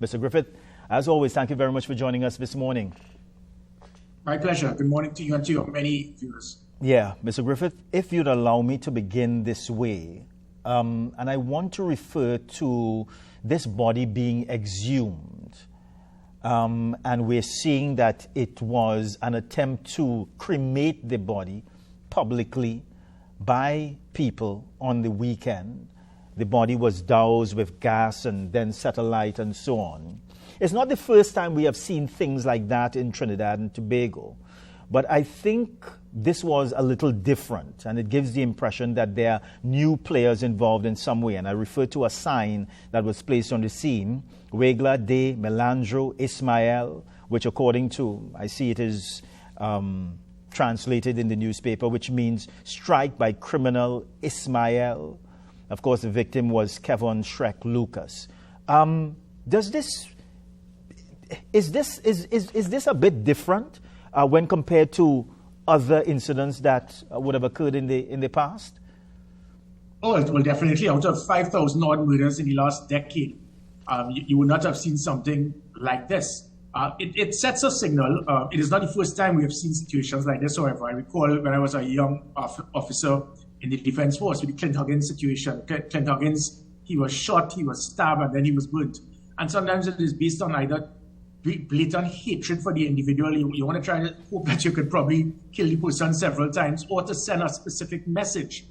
Mr. Griffith, as always, thank you very much for joining us this morning. My pleasure. Good morning to you and to your many viewers. Yeah, Mr. Griffith, if you'd allow me to begin this way, and I want to refer to this body being exhumed, and we're seeing that it was an attempt to cremate the body publicly by people on the weekend. The body was doused with gas and then set alight and so on. It's not the first time we have seen things like that in Trinidad and Tobago, but I think this was a little different, and it gives the impression that there are new players involved in some way. And I refer to a sign that was placed on the scene, Regla de Melandro Ismael, which according to, I see it is translated in the newspaper, which means strike by criminal Ismael. Of course, the victim was Kevon Shrek Lucas. Is this a bit different when compared to other incidents that would have occurred in the past? Oh, well, definitely. Out of 5,000 odd murders in the last decade, you would not have seen something like this. It sets a signal. It is not the first time we have seen situations like this, however. I recall when I was a young officer in the Defense Force with the Clint Huggins situation. Clint Huggins, he was shot, he was stabbed, and then he was burnt. And sometimes it is based on either blatant hatred for the individual. You want to try to hope that you could probably kill the person several times, or to send a specific message.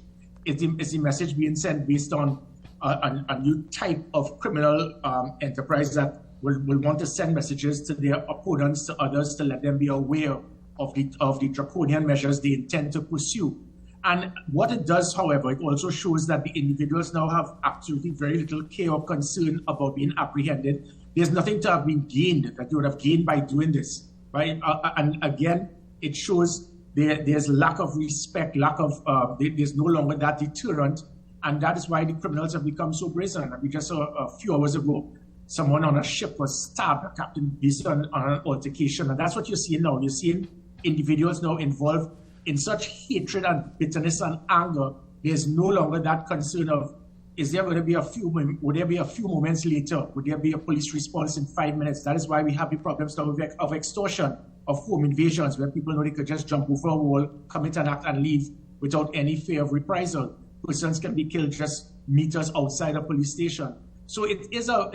Is the message being sent based on a new type of criminal enterprise that will want to send messages to their opponents, to others, to let them be aware of the draconian measures they intend to pursue? And what it does, however, it also shows that the individuals now have absolutely very little care or concern about being apprehended. There's nothing to have been gained that you would have gained by doing this, right? And again, it shows there's lack of respect, there's no longer that deterrent, and that is why the criminals have become so brazen. And we just saw a few hours ago, someone on a ship was stabbed, a captain, based on an altercation, and that's what you're seeing now. You're seeing individuals now involved in such hatred and bitterness and anger. There's no longer that concern of, is there going to be would there be a few moments later? Would there be a police response in 5 minutes? That is why we have the problems now of extortion, of home invasions, where people know they could just jump over a wall, commit an act and leave without any fear of reprisal. Persons can be killed just meters outside a police station. So it is a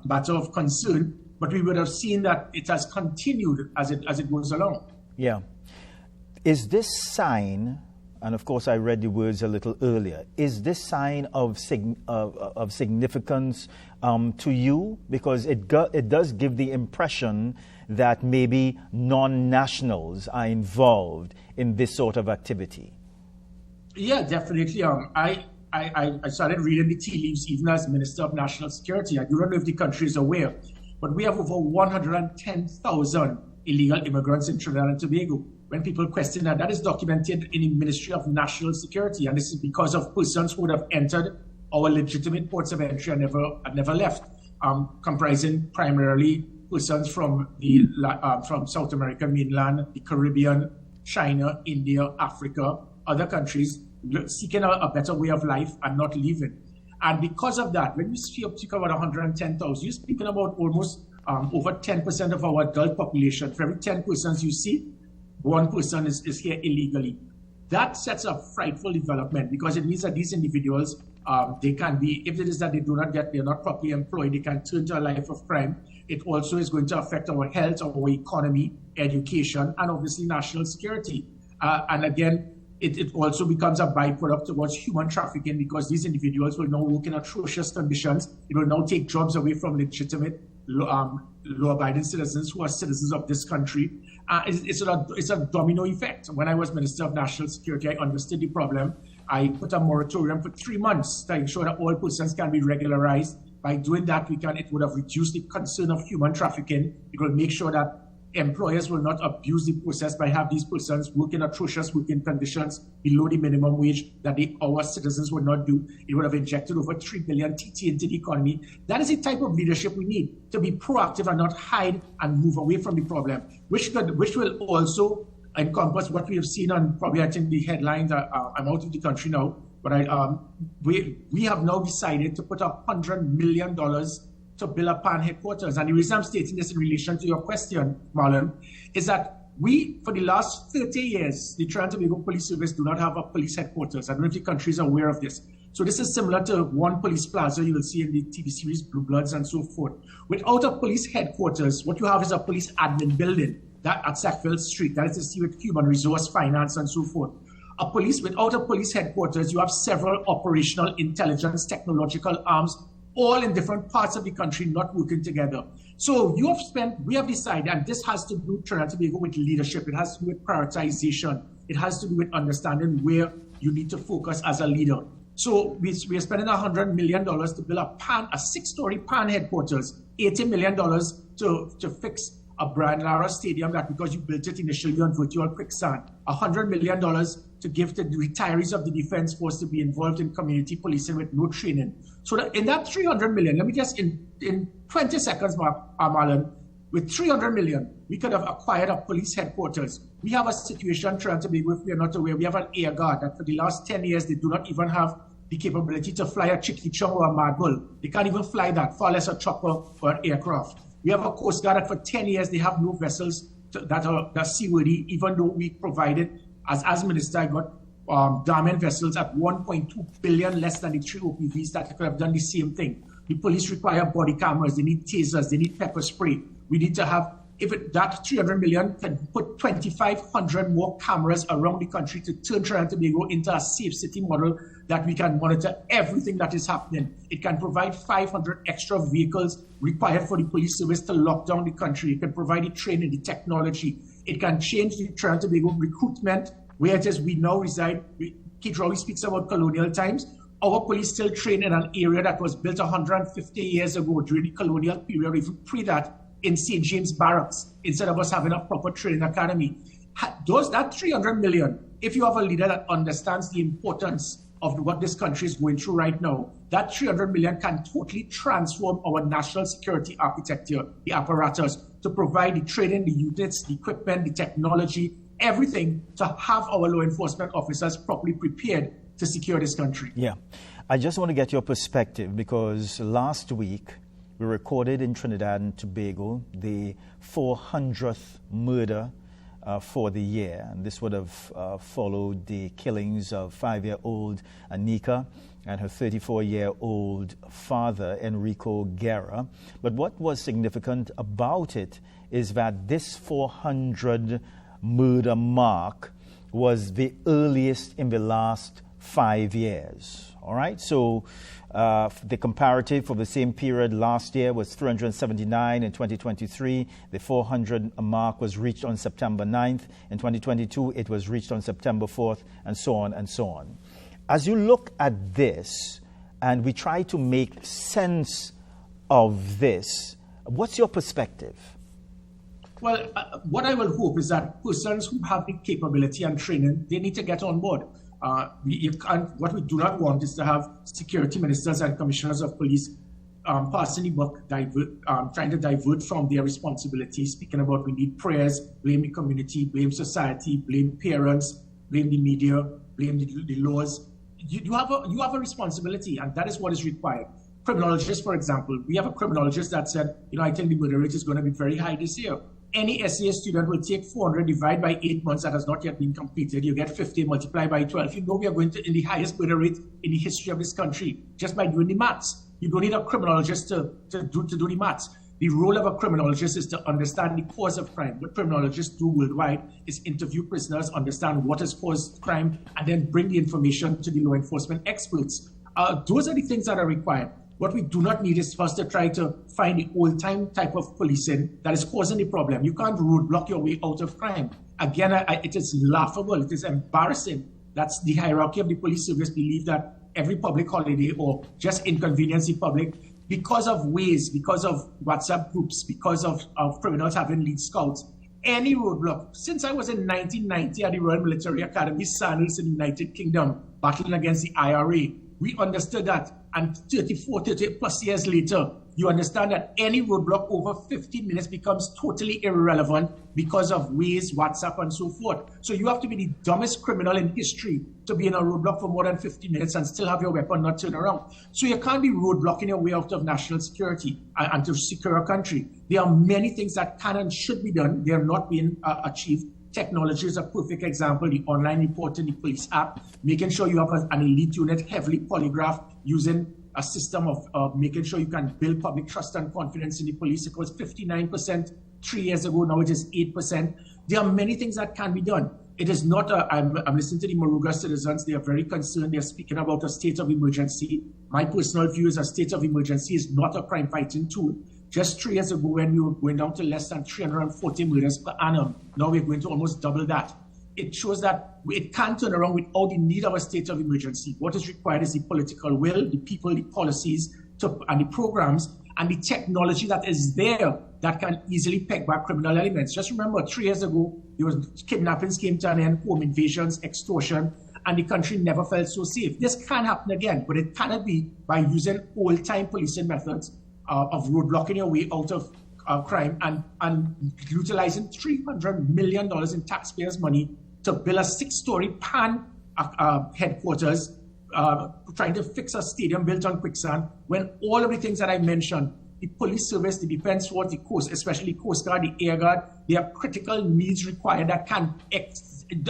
matter of concern, but we would have seen that it has continued as it goes along. Yeah. Is this sign, and of course I read the words a little earlier, is this sign of significance to you? Because it does give the impression that maybe non-nationals are involved in this sort of activity. Yeah, definitely. I started reading the tea leaves even as Minister of National Security. I do not know if the country is aware, but we have over 110,000 illegal immigrants in Trinidad and Tobago. When people question that is documented in the Ministry of National Security, and this is because of persons who would have entered our legitimate ports of entry and never left, comprising primarily persons from from South American mainland, the Caribbean, China, India, Africa, other countries, seeking a better way of life and not leaving. And because of that, when you speak about 110,000, you're speaking about almost over 10% of our adult population. For every 10 persons you see, one person is here illegally. That sets a frightful development, because it means that these individuals, they can be, if it is that they're not properly employed, they can turn to a life of crime. It also is going to affect our health, our economy, education, and obviously national security. And again, it also becomes a byproduct towards human trafficking, because these individuals will now work in atrocious conditions. It will now take jobs away from legitimate law-abiding citizens who are citizens of this country. It's a domino effect. When I was Minister of National Security, I understood the problem. I put a moratorium for 3 months to ensure that all persons can be regularized. By doing that, it would have reduced the concern of human trafficking. It will make sure that employers will not abuse the process by having these persons work in atrocious working conditions below the minimum wage that our citizens would not do. It would have injected over 3 billion TT into the economy. That is the type of leadership we need, to be proactive and not hide and move away from the problem, which will also encompass what we have seen on, probably I think the headlines. I'm out of the country now, but we have now decided to put $100 million to build a PAN headquarters. And the reason I'm stating this in relation to your question, Marlon, is that we, for the last 30 years, the Trinidad and Tobago Police Service do not have a police headquarters. I don't know if the country is aware of this. So this is similar to one police plaza you will see in the TV series Blue Bloods and so forth. Without a police headquarters, what you have is a police admin building that at Sackville Street, that is to see with human resource, finance, and so forth. Without a police headquarters, you have several operational intelligence, technological arms, all in different parts of the country not working together. So we have decided, and this has to do Trinidad and Tobago with leadership. It has to do with prioritization. It has to do with understanding where you need to focus as a leader. So we are spending $100 million to build a 6-story PAN headquarters, $80 million to fix a Brian Lara Stadium that because you built it initially on virtual quicksand, $100 million to give to the retirees of the Defense Force to be involved in community policing with no training. So that in that $300 million, let me just in 20 seconds, Marlon, with $300 million, we could have acquired a police headquarters. We have a situation, Trinidad and Tobago, if we are not aware, we have an air guard that for the last 10 years, they do not even have the capability to fly a Chicky Chong or a Mad Bull. They can't even fly that, far less a chopper or an aircraft. We have a Coast Guard that for 10 years, they have no vessels that are seaworthy, even though we provided, as Minister, I got diamond vessels at 1.2 billion less than the 3 OPVs that could have done the same thing. The police require body cameras, they need tasers, they need pepper spray. We need to have, that 300 million can put 2,500 more cameras around the country to turn Trinidad and Tobago into a safe city model that we can monitor everything that is happening. It can provide 500 extra vehicles required for the police service to lock down the country. It can provide the training, the technology. It can change the Trinidad and Tobago recruitment, where it is we now reside. Keith Rowley speaks about colonial times. Our police still train in an area that was built 150 years ago during the colonial period, even pre that, in St. James Barracks, instead of us having a proper training academy. That 300 million, if you have a leader that understands the importance of what this country is going through right now, that 300 million can totally transform our national security architecture, the apparatus, to provide the training, the units, the equipment, the technology, everything to have our law enforcement officers properly prepared to secure this country. Yeah. I just want to get your perspective because last week, we recorded in Trinidad and Tobago the 400th murder for the year. And this would have followed the killings of 5-year-old Anika and her 34-year-old father, Enrico Guerra. But what was significant about it is that this 400 murder mark was the earliest in the last 5 years. All right, so the comparative for the same period last year was 379 in 2023. The 400 mark was reached on September 9th. In 2022, it was reached on September 4th, and so on and so on. As you look at this, and we try to make sense of this, what's your perspective? Well, what I will hope is that persons who have the capability and training, they need to get on board. What we do not want is to have security ministers and commissioners of police passing the buck, trying to divert from their responsibilities, speaking about we need prayers, blame the community, blame society, blame parents, blame the media, blame the laws. You have a responsibility, and that is what is required. Criminologists, for example, we have a criminologist that said, I think the murder rate is going to be very high this year. Any SEA student will take 400 divided by 8 months that has not yet been completed. You get 50 multiplied by 12. We are going to in the highest murder rate in the history of this country just by doing the maths. You don't need a criminologist to do the maths. The role of a criminologist is to understand the cause of crime. What criminologists do worldwide is interview prisoners, understand what has caused crime, and then bring the information to the law enforcement experts. Those are the things that are required. What we do not need is for us to try to find the old-time type of policing that is causing the problem. You can't roadblock your way out of crime. Again, it is laughable. It is embarrassing. That's the hierarchy of the police service believe that every public holiday or just inconvenience the public because of ways, because of WhatsApp groups, because of criminals having lead scouts. Any roadblock. Since I was in 1990 at the Royal Military Academy, Sandals in the United Kingdom, battling against the IRA, we understood that. And 30 plus years later, you understand that any roadblock over 15 minutes becomes totally irrelevant because of Waze, WhatsApp, and so forth. So you have to be the dumbest criminal in history to be in a roadblock for more than 15 minutes and still have your weapon not turn around. So you can't be roadblocking your way out of national security and to secure a country. There are many things that can and should be done. They are not being achieved. Technology is a perfect example. The online reporting, the police app, making sure you have an elite unit heavily polygraphed, using a system of making sure you can build public trust and confidence in the police. It was 59% 3 years ago. Now it is 8%. There are many things that can be done. It is not I'm listening to the Moruga citizens. They are very concerned. They are speaking about a state of emergency. My personal view is a state of emergency is not a crime fighting tool. Just 3 years ago, when we were going down to less than 340 murders per annum, now we're going to almost double that. It shows that it can't turn around without the need of a state of emergency. What is required is the political will, the people, the policies, and the programs, and the technology that is there that can easily peg back criminal elements. Just remember, 3 years ago, there was kidnappings came to an end, home invasions, extortion, and the country never felt so safe. This can happen again, but it cannot be by using old-time policing methods of roadblocking your way out of crime and utilizing $300 million in taxpayers' money to build a 6-story pan headquarters, trying to fix a stadium built on quicksand, when all of the things that I mentioned, the police service, the defense force, the coast, especially Coast Guard, the Air Guard, they have critical needs required that can...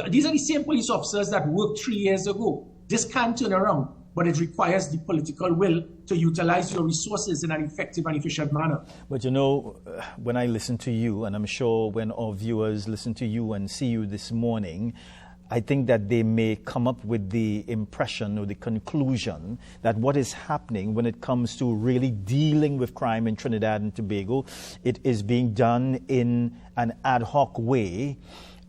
These are the same police officers that worked 3 years ago. This can turn around, but it requires the political will to utilize your resources in an effective and efficient manner. But you know, when I listen to you, and I'm sure when our viewers listen to you and see you this morning, I think that they may come up with the impression or the conclusion that what is happening when it comes to really dealing with crime in Trinidad and Tobago, it is being done in an ad hoc way.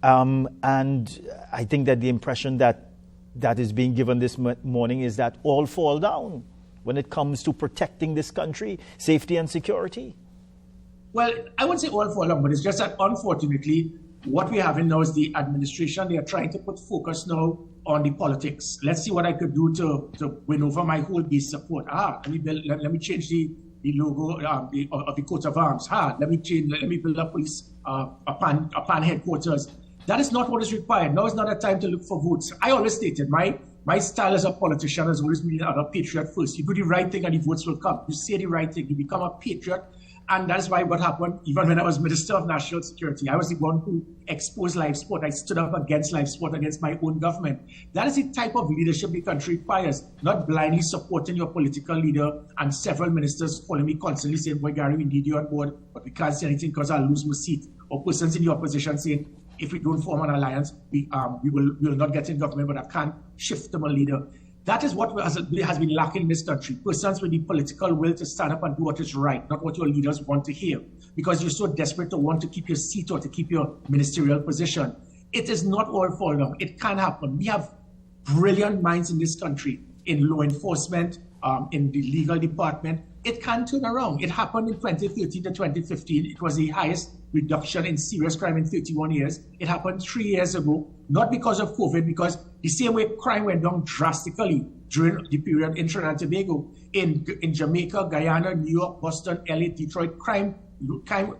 And I think that the impression that is being given this morning is that all fall down when it comes to protecting this country, safety and security. Well, I wouldn't say all fall down, but it's just that unfortunately, what we have now is the administration. They are trying to put focus now on the politics. Let's see what I could do to win over my whole base support. Let me change the logo of the coat of arms. Let me build a police a pan headquarters. That is not what is required. Now is not a time to look for votes. I always stated my style as a politician has always been a patriot first. You do the right thing and the votes will come. You say the right thing, you become a patriot. And that is why what happened, even when I was Minister of National Security, I was the one who exposed live sport. I stood up against live sport, against my own government. That is the type of leadership the country requires, not blindly supporting your political leader and several ministers calling me constantly saying, boy, Gary, we need you on board, but we can't say anything because I'll lose my seat. Or persons in the opposition saying, if we don't form an alliance, we will not get in government, but I can't shift them a leader. That is what has been lacking in this country. Persons with the political will to stand up and do what is right, not what your leaders want to hear, because you're so desperate to want to keep your seat or to keep your ministerial position. It is not all fall down. It can happen. We have brilliant minds in this country, in law enforcement, in the legal department. It can turn around. It happened in 2013 to 2015. It was the highest reduction in serious crime in 31 years. It happened 3 years ago, not because of COVID, because the same way crime went down drastically during the period in Trinidad and Tobago, in Jamaica, Guyana, New York, Boston, LA, Detroit, crime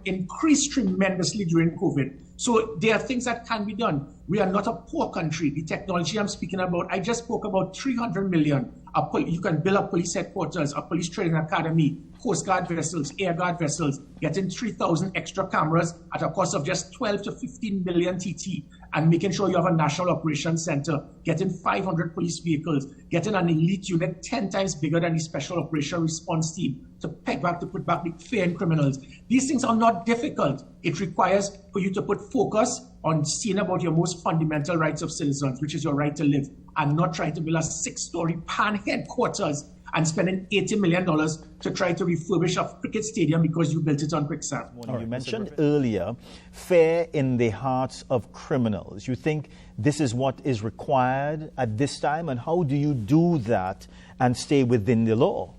increased tremendously during COVID. So there are things that can be done. We are not a poor country. The technology I'm speaking about, I just spoke about 300 million. You can build a police headquarters, a police training academy, Coast Guard vessels, Air Guard vessels, getting 3,000 extra cameras at a cost of just 12 to 15 million TT, and making sure you have a national operations center, getting 500 police vehicles, getting an elite unit 10 times bigger than the special operation response team to put back the fear in criminals. These things are not difficult. It requires for you to put focus on seeing about your most fundamental rights of citizens, which is your right to live, and not trying to build a 6-story pan headquarters and spending $80 million to try to refurbish a cricket stadium because you built it on quicksand. You mentioned earlier fear in the hearts of criminals. You think this is what is required at this time, and how do you do that and stay within the law?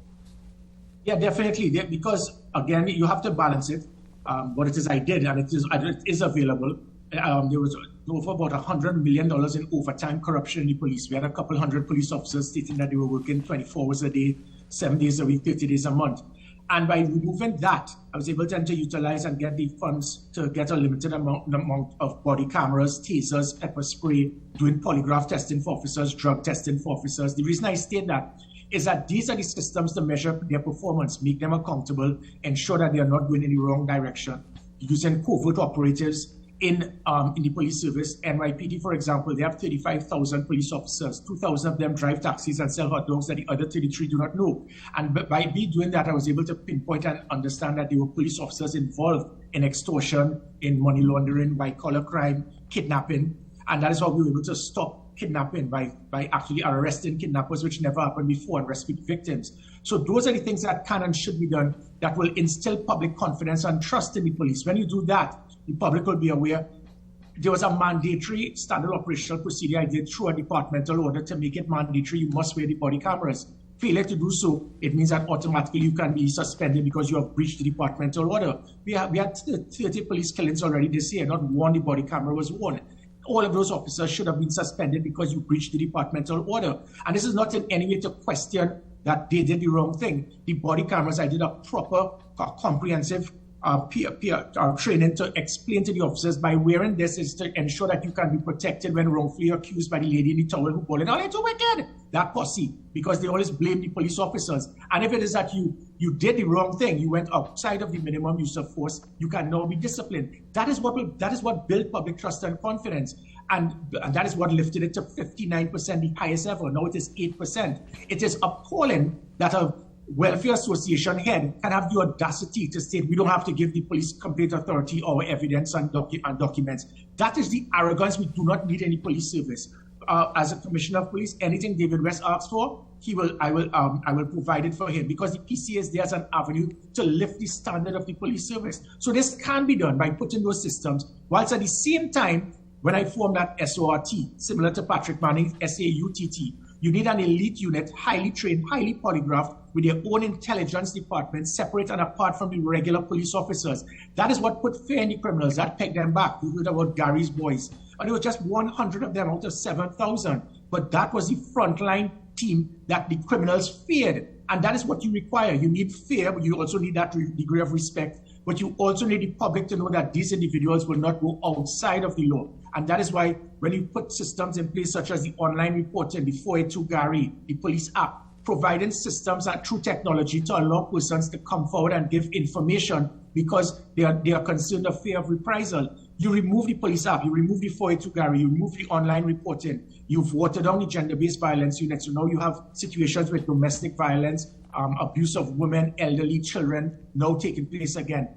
Yeah, definitely. Because, again, you have to balance it. What it is I did, and it is available. There was over about $100 million in overtime corruption in the police. We had a couple hundred police officers stating that they were working 24 hours a day, 7 days a week, 30 days a month. And by removing that, I was able to utilize and get the funds to get a limited amount of body cameras, tasers, pepper spray, doing polygraph testing for officers, drug testing for officers. The reason I state that is that these are the systems to measure their performance, make them accountable, ensure that they are not going in the wrong direction. Using covert operatives in the police service. NYPD, for example, they have 35,000 police officers. 2,000 of them drive taxis and sell hot dogs that the other 33 do not know. And by me doing that, I was able to pinpoint and understand that there were police officers involved in extortion, in money laundering, white-collar crime, kidnapping. And that is how we were able to stop kidnapping by actually arresting kidnappers, which never happened before, and rescue victims. So those are the things that can and should be done that will instill public confidence and trust in the police. When you do that, the public will be aware. There was a mandatory standard operational procedure I did through a departmental order to make it mandatory. You must wear the body cameras. Failure to do so, it means that automatically you can be suspended because you have breached the departmental order. We had 30 police killings already this year. Not one the body camera was worn. All of those officers should have been suspended because you breached the departmental order. And this is not in any way to question that they did the wrong thing. The body cameras, I did a proper, comprehensive training to explain to the officers by wearing this is to ensure that you can be protected when wrongfully accused by the lady in the towel who called it, oh, it's wicked, that posse, because they always blame the police officers. And if it is that you did the wrong thing, you went outside of the minimum use of force, you can now be disciplined. That is what built public trust and confidence. And that is what lifted it to 59%, the highest ever. Now it is 8%. It is appalling that a welfare association head can have the audacity to state we don't have to give the police complaint authority our evidence and documents. That is the arrogance. We do not need any police service. As a commissioner of police, anything David West asks for, I will provide it for him, because the PCA is there as an avenue to lift the standard of the police service. So this can be done by putting those systems, whilst at the same time, when I formed that SORT, similar to Patrick Manning's SAUTT, you need an elite unit, highly trained, highly polygraphed, with their own intelligence department, separate and apart from the regular police officers. That is what put fear in the criminals. That pegged them back. We heard about Gary's boys. And there were just 100 of them out of 7,000. But that was the frontline team that the criminals feared. And that is what you require. You need fear, but you also need that degree of respect. But you also need the public to know that these individuals will not go outside of the law. And that is why when you put systems in place, such as the online reporting, the 482 Gary, the police app, providing systems and through technology to allow persons to come forward and give information because they are concerned of fear of reprisal. You remove the police app, you remove the 482 Gary, you remove the online reporting, you've watered down the gender-based violence unit. So now you have situations with domestic violence, abuse of women, elderly, children now taking place again.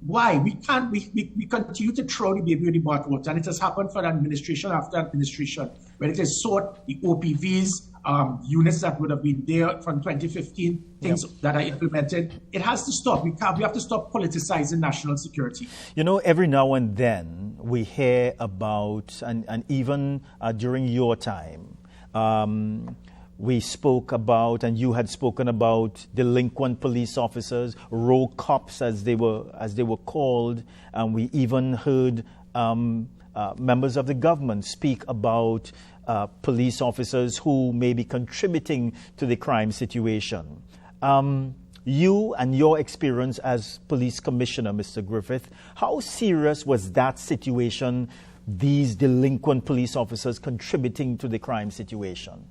Why? We continue to throw the baby with the bathwater, and it has happened for administration after administration. When it is sought, the OPVs, units that would have been there from 2015, things that are implemented, it has to stop. We have to stop politicizing national security. You know, every now and then we hear about, and even during your time, we spoke about, and you had spoken about, delinquent police officers, rogue cops as they were called, and we even heard members of the government speak about police officers who may be contributing to the crime situation. You and your experience as police commissioner, Mr. Griffith, how serious was that situation, these delinquent police officers contributing to the crime situation?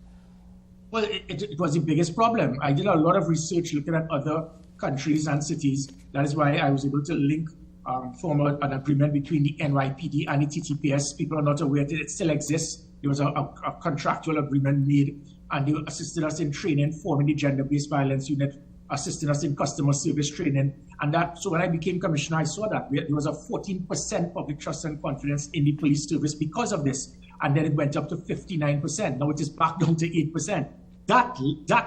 Well, it was the biggest problem. I did a lot of research looking at other countries and cities. That is why I was able to link, form an agreement between the NYPD and the TTPS. People are not aware that it still exists. There was a contractual agreement made, and they assisted us in training, forming the gender-based violence unit, assisting us in customer service training. So when I became commissioner, I saw that there was a 14% public trust and confidence in the police service because of this. And then it went up to 59%. Now it is back down to 8%. That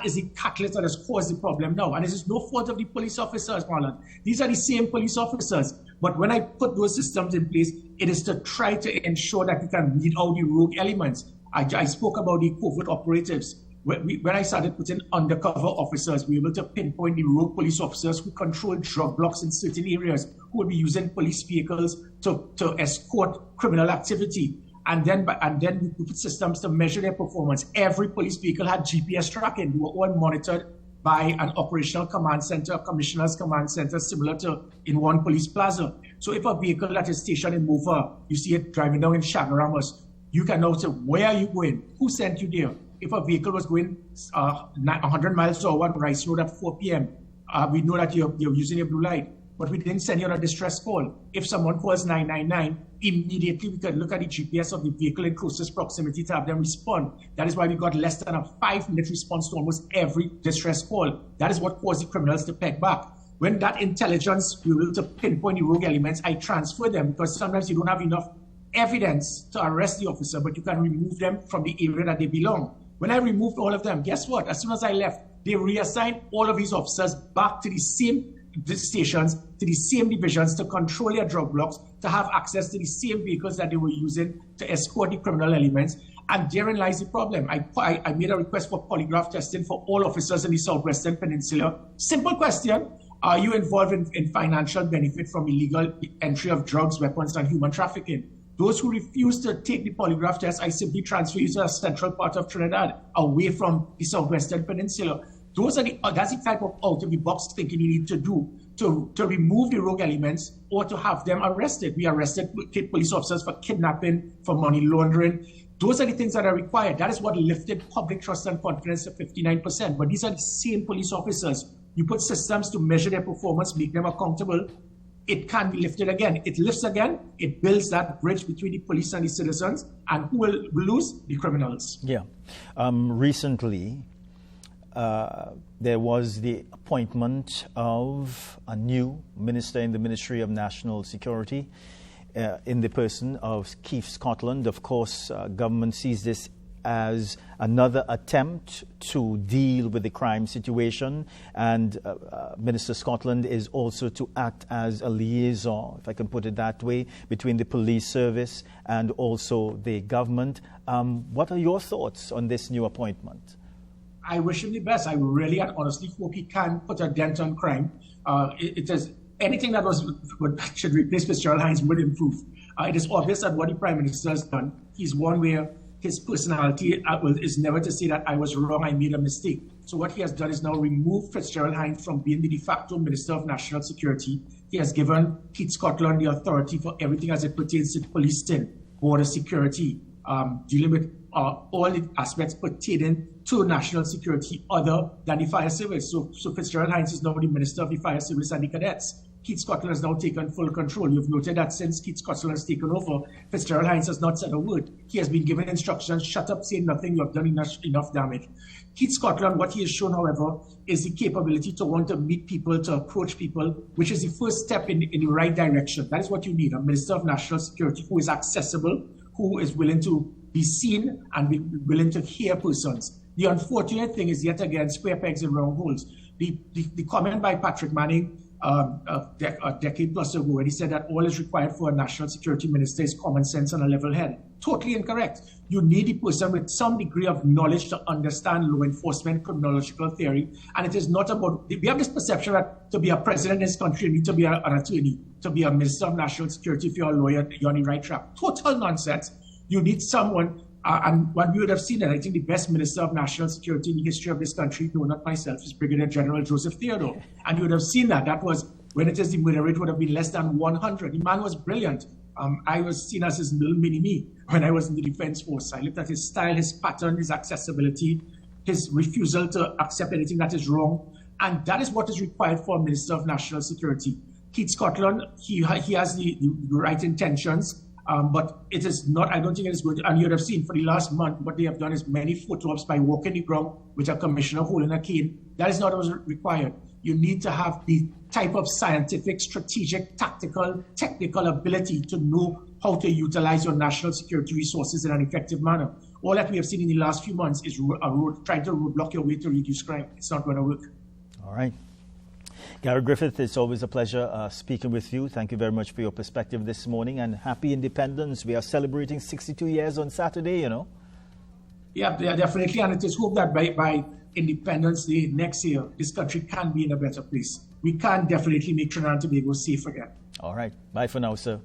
is the catalyst that has caused the problem now. And this is no fault of the police officers, Marlon. These are the same police officers. But when I put those systems in place, it is to try to ensure that we can weed out the rogue elements. I spoke about the covert operatives. When I started putting undercover officers, we were able to pinpoint the rogue police officers who control drug blocks in certain areas, who would be using police vehicles to escort criminal activity. And then we put systems to measure their performance. Every police vehicle had GPS tracking. They were all monitored by an operational command center, a commissioner's command center, similar to in one police plaza. So if a vehicle that is stationed in Mova, you see it driving down in Chagaramas, you can now say, where are you going? Who sent you there? If a vehicle was going 100 miles per hour on Rice Road at 4 p.m., we know that you're using a blue light, but we didn't send you on a distress call. If someone calls 999, immediately we can look at the GPS of the vehicle in closest proximity to have them respond. That is why we got less than a 5-minute response to almost every distress call. That is what caused the criminals to peg back. When that intelligence, we were able to pinpoint the rogue elements, I transfer them because sometimes you don't have enough evidence to arrest the officer, but you can remove them from the area that they belong. When I removed all of them, guess what? As soon as I left, they reassigned all of these officers back to the same stations, to the same divisions, to control their drug blocks, to have access to the same vehicles that they were using to escort the criminal elements. And therein lies the problem. I made a request for polygraph testing for all officers in the Southwestern Peninsula. Simple question. Are you involved in financial benefit from illegal entry of drugs, weapons, and human trafficking? Those who refuse to take the polygraph test, I simply transfer you to a central part of Trinidad, away from the Southwestern Peninsula. That's the type of out-of-the-box thinking you need to do to remove the rogue elements or to have them arrested. We arrested police officers for kidnapping, for money laundering. Those are the things that are required. That is what lifted public trust and confidence to 59%. But these are the same police officers. You put systems to measure their performance, make them accountable, it can be lifted again. It lifts again. It builds that bridge between the police and the citizens. And who will lose? The criminals. Yeah. Recently, there was the appointment of a new minister in the Ministry of National Security in the person of Keith Scotland. Of course, government sees this as another attempt to deal with the crime situation, and Minister Scotland is also to act as a liaison, if I can put it that way, between the police service and also the government. What are your thoughts on this new appointment? I wish him the best. I really and honestly hope he can put a dent on crime. It is anything that should replace Fitzgerald Hines would improve. It is obvious that what the Prime Minister has done, he's one where his personality is never to say that I was wrong, I made a mistake. So what he has done is now remove Fitzgerald Hines from being the de facto Minister of National Security. He has given Keith Scotland the authority for everything as it pertains to policing, border security, dealing with all the aspects pertaining to national security other than the fire service. So Fitzgerald Hines is now the Minister of the Fire Service and the Cadets. Keith Scotland has now taken full control. You've noted that since Keith Scotland has taken over, Fitzgerald Hines has not said a word. He has been given instructions, shut up, say nothing, you have done enough damage. Keith Scotland, what he has shown, however, is the capability to want to meet people, to approach people, which is the first step in the right direction. That is what you need, a Minister of National Security who is accessible, who is willing to be seen and be willing to hear persons. The unfortunate thing is, yet again, square pegs in round holes. The comment by Patrick Manning a decade plus ago, when he said that all is required for a national security minister is common sense and a level head. Totally incorrect. You need a person with some degree of knowledge to understand law enforcement, criminological theory. And it is not about, we have this perception that to be a president in this country, you need to be an attorney. To be a minister of national security, if you're a lawyer, you're on the right track. Total nonsense. You need someone, and what we would have seen, and I think the best minister of national security in the history of this country, no, not myself, is Brigadier General Joseph Theodore. And you would have seen that was, when it is the murder rate would have been less than 100. The man was brilliant. I was seen as his little mini-me when I was in the Defense Force. I looked at his style, his pattern, his accessibility, his refusal to accept anything that is wrong. And that is what is required for a Minister of National Security. Keith Scotland, he has the right intentions, but it is not, I don't think it is good. And you would have seen for the last month, what they have done is many photo ops by walking the ground with a commissioner holding a cane. That is not what is required. You need to have the type of scientific, strategic, tactical, technical ability to know how to utilize your national security resources in an effective manner. All that we have seen in the last few months is trying to roadblock your way to reduce crime. It's not going to work. All right. Gary Griffith, it's always a pleasure speaking with you. Thank you very much for your perspective this morning, and happy independence. We are celebrating 62 years on Saturday, you know. Yeah, definitely, and it is hoped that by Independence Day next year, this country can be in a better place. We can definitely make Trinidad and Tobago safe again. All right. Bye for now, sir.